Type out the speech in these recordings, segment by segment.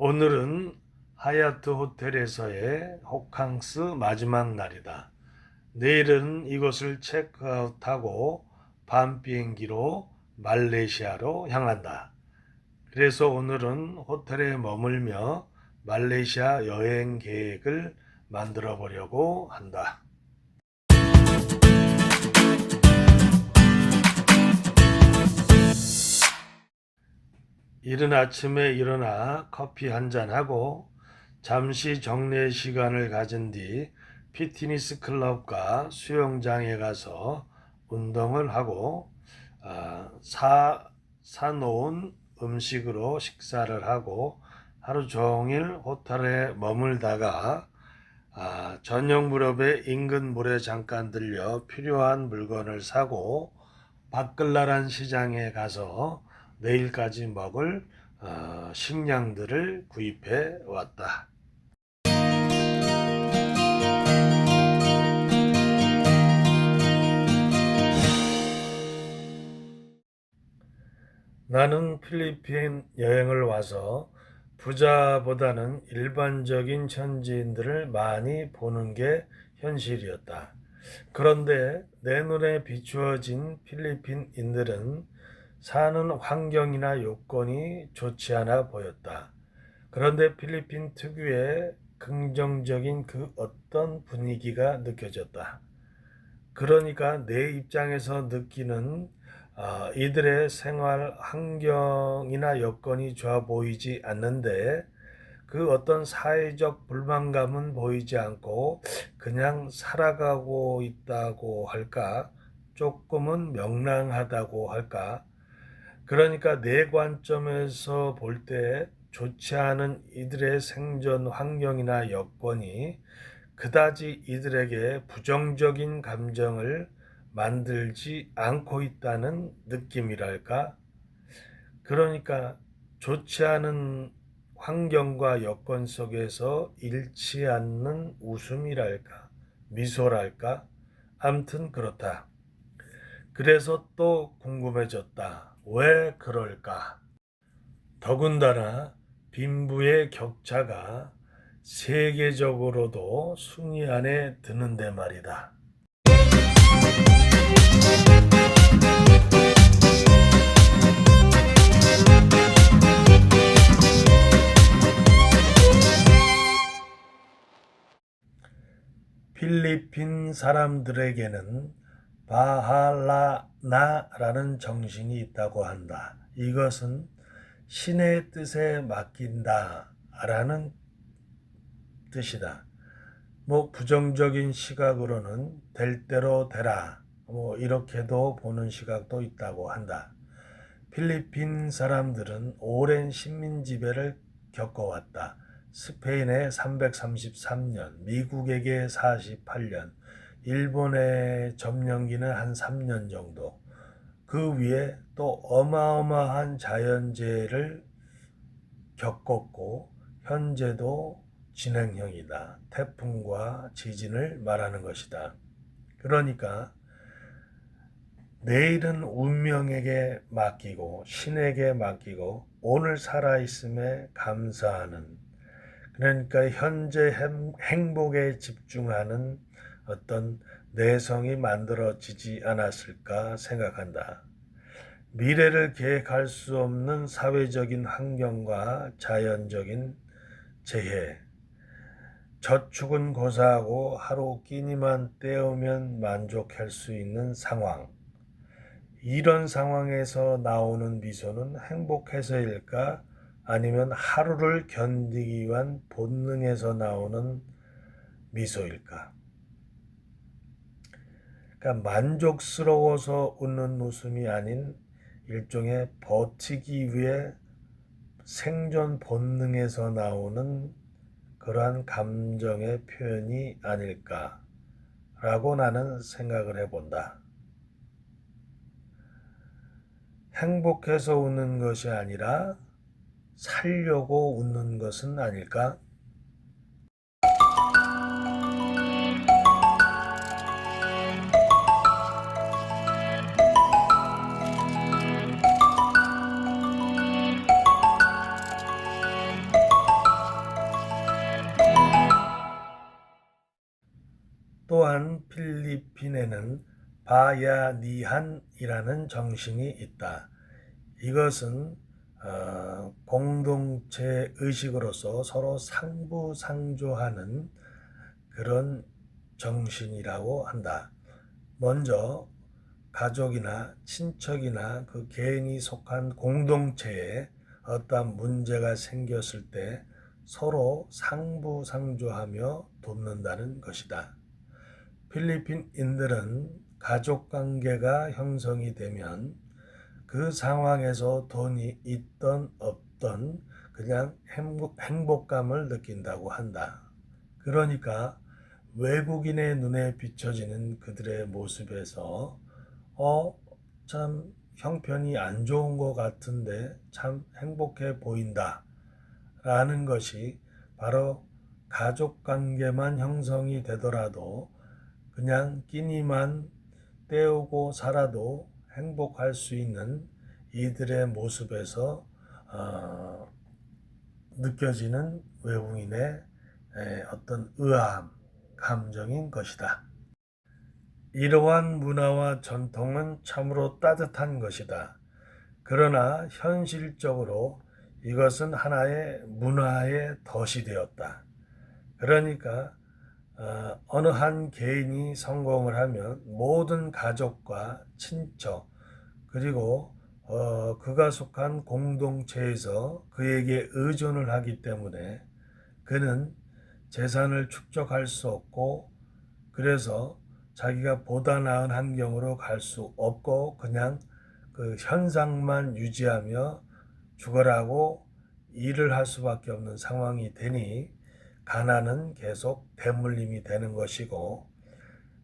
오늘은 하얏트 호텔에서의 호캉스 마지막 날이다. 내일은 이곳을 체크아웃하고 밤 비행기로 말레이시아로 향한다. 그래서 오늘은 호텔에 머물며 말레이시아 여행 계획을 만들어 보려고 한다. 이른 아침에 일어나 커피 한잔하고 잠시 정례 시간을 가진 뒤 피트니스 클럽과 수영장에 가서 운동을 하고 사놓은 음식으로 식사를 하고 하루 종일 호텔에 머물다가 저녁 무렵에 인근 물에 잠깐 들려 필요한 물건을 사고 바클라란 시장에 가서 내일까지 먹을 식량들을 구입해 왔다. 나는 필리핀 여행을 와서 부자보다는 일반적인 현지인들을 많이 보는 게 현실이었다. 그런데 내 눈에 비추어진 필리핀인들은 사는 환경이나 요건이 좋지 않아 보였다. 그런데 필리핀 특유의 긍정적인 그 어떤 분위기가 느껴졌다. 그러니까 내 입장에서 느끼는 이들의 생활 환경이나 여건이 좋아 보이지 않는데 그 어떤 사회적 불만감은 보이지 않고 그냥 살아가고 있다고 할까? 조금은 명랑하다고 할까? 그러니까 내 관점에서 볼 때 좋지 않은 이들의 생존 환경이나 여건이 그다지 이들에게 부정적인 감정을 만들지 않고 있다는 느낌이랄까? 그러니까 좋지 않은 환경과 여건 속에서 잃지 않는 웃음이랄까? 미소랄까? 암튼 그렇다. 그래서 또 궁금해졌다. 왜 그럴까? 더군다나 빈부의 격차가 세계적으로도 순위 안에 드는데 말이다. 필리핀 사람들에게는 바할라나라는 정신이 있다고 한다. 이것은 신의 뜻에 맡긴다 라는 뜻이다. 부정적인 시각으로는 될 대로 되라 이렇게도 보는 시각도 있다고 한다. 필리핀 사람들은 오랜 식민 지배를 겪어왔다. 스페인에 333년, 미국에게 48년, 일본의 점령기는 한 3년 정도, 그 위에 또 어마어마한 자연재해를 겪었고 현재도 진행형이다. 태풍과 지진을 말하는 것이다. 그러니까 내일은 운명에게 맡기고 신에게 맡기고 오늘 살아있음에 감사하는, 그러니까 현재 행복에 집중하는 어떤 내성이 만들어지지 않았을까 생각한다. 미래를 계획할 수 없는 사회적인 환경과 자연적인 재해, 저축은 고사하고 하루 끼니만 때우면 만족할 수 있는 상황, 이런 상황에서 나오는 미소는 행복해서일까? 아니면 하루를 견디기 위한 본능에서 나오는 미소일까? 그러니까 만족스러워서 웃는 웃음이 아닌 일종의 버티기 위해 생존 본능에서 나오는 그러한 감정의 표현이 아닐까라고 나는 생각을 해본다. 행복해서 웃는 것이 아니라 살려고 웃는 것은 아닐까? 또한 필리핀에는 바야니한이라는 정신이 있다. 이것은 공동체 의식으로서 서로 상부상조하는 그런 정신이라고 한다. 먼저 가족이나 친척이나 그 개인이 속한 공동체에 어떠한 문제가 생겼을 때 서로 상부상조하며 돕는다는 것이다. 필리핀인들은 가족관계가 형성이 되면 그 상황에서 돈이 있던 없던 그냥 행복감을 느낀다고 한다. 그러니까 외국인의 눈에 비춰지는 그들의 모습에서 참 형편이 안 좋은 것 같은데 참 행복해 보인다 라는 것이 바로 가족관계만 형성이 되더라도 그냥 끼니만 때우고 살아도 행복할 수 있는 이들의 모습에서 느껴지는 외국인의 어떤 의아함, 감정인 것이다. 이러한 문화와 전통은 참으로 따뜻한 것이다. 그러나 현실적으로 이것은 하나의 문화의 덫이 되었다. 그러니까 어느 한 개인이 성공을 하면 모든 가족과 친척 그리고 그가 속한 공동체에서 그에게 의존을 하기 때문에 그는 재산을 축적할 수 없고 그래서 자기가 보다 나은 환경으로 갈 수 없고 그냥 그 현상만 유지하며 죽어라고 일을 할 수밖에 없는 상황이 되니 가난은 계속 대물림이 되는 것이고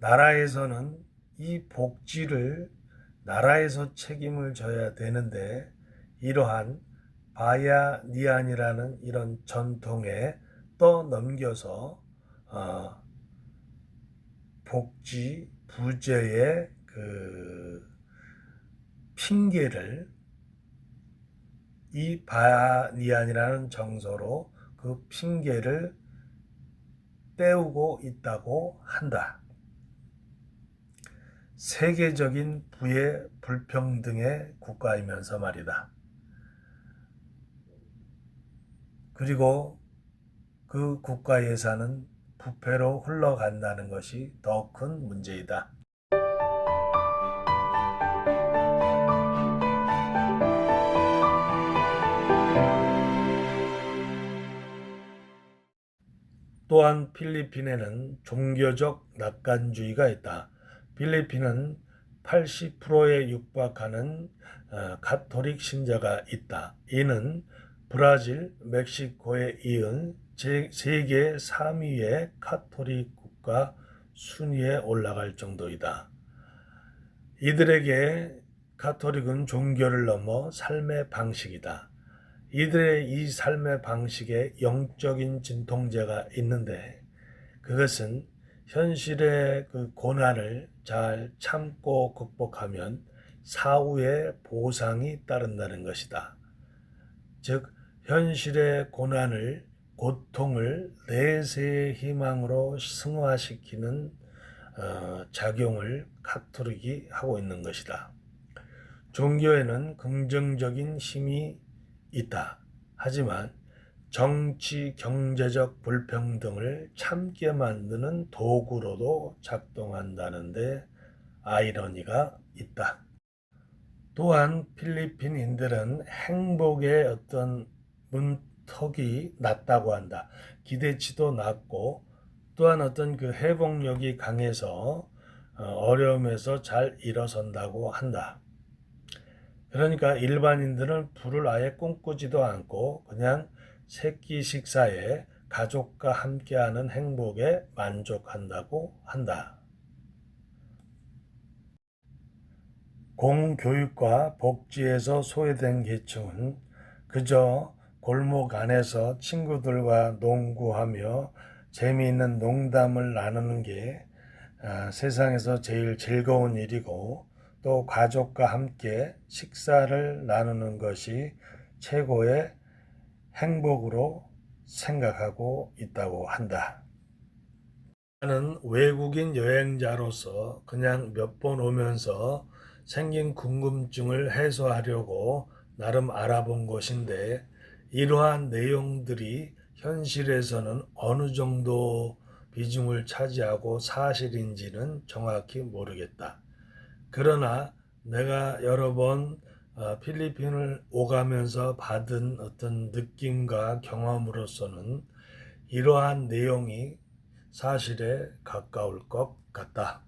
나라에서는 이 복지를 나라에서 책임을 져야 되는데 이러한 바야니안이라는 이런 전통에 떠넘겨서 복지 부재의 그 핑계를 이 바야니안이라는 정서로 그 핑계를 떼우고 있다고 한다. 세계적인 부의 불평등의 국가이면서 말이다. 그리고 그 국가 예산은 부패로 흘러간다는 것이 더 큰 문제이다. 또한 필리핀에는 종교적 낙관주의가 있다. 필리핀은 80%에 육박하는 가톨릭 신자가 있다. 이는 브라질, 멕시코에 이은 세계 3위의 가톨릭 국가 순위에 올라갈 정도이다. 이들에게 가톨릭은 종교를 넘어 삶의 방식이다. 이들의 이 삶의 방식에 영적인 진통제가 있는데 그것은 현실의 그 고난을 잘 참고 극복하면 사후에 보상이 따른다는 것이다. 즉 현실의 고난을 고통을 내세의 희망으로 승화시키는 작용을 가톨릭이 하고 있는 것이다. 종교에는 긍정적인 힘이 있다. 하지만 정치, 경제적 불평등을 참게 만드는 도구로도 작동한다는데 아이러니가 있다. 또한 필리핀인들은 행복의 어떤 문턱이 낮다고 한다. 기대치도 낮고 또한 어떤 그 회복력이 강해서 어려움에서 잘 일어선다고 한다. 그러니까 일반인들은 불을 아예 꿈꾸지도 않고 그냥 새끼 식사에 가족과 함께하는 행복에 만족한다고 한다. 공교육과 복지에서 소외된 계층은 그저 골목 안에서 친구들과 농구하며 재미있는 농담을 나누는 게 세상에서 제일 즐거운 일이고 또 가족과 함께 식사를 나누는 것이 최고의 행복으로 생각하고 있다고 한다. 나는 외국인 여행자로서 그냥 몇 번 오면서 생긴 궁금증을 해소하려고 나름 알아본 것인데 이러한 내용들이 현실에서는 어느 정도 비중을 차지하고 사실인지는 정확히 모르겠다. 그러나 내가 여러 번 필리핀을 오가면서 받은 어떤 느낌과 경험으로서는 이러한 내용이 사실에 가까울 것 같다.